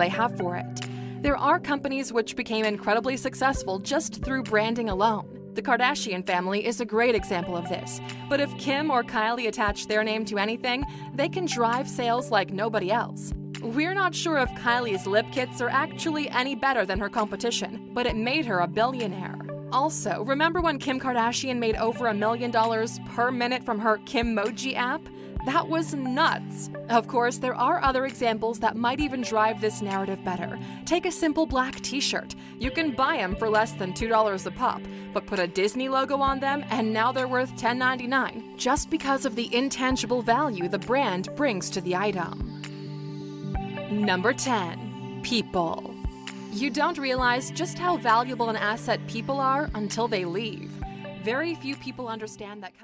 they have for it. There are companies which became incredibly successful just through branding alone. The Kardashian family is a great example of this, but if Kim or Kylie attach their name to anything, they can drive sales like nobody else. We're not sure if Kylie's lip kits are actually any better than her competition, but it made her a billionaire. Also, remember when Kim Kardashian made over $1 million per minute from her Kimmoji app? That was nuts! Of course, there are other examples that might even drive this narrative better. Take a simple black t-shirt. You can buy them for less than $2 a pop, but put a Disney logo on them and now they're worth $10.99, just because of the intangible value the brand brings to the item. Number 10. People. You don't realize just how valuable an asset people are until they leave. Very few people understand that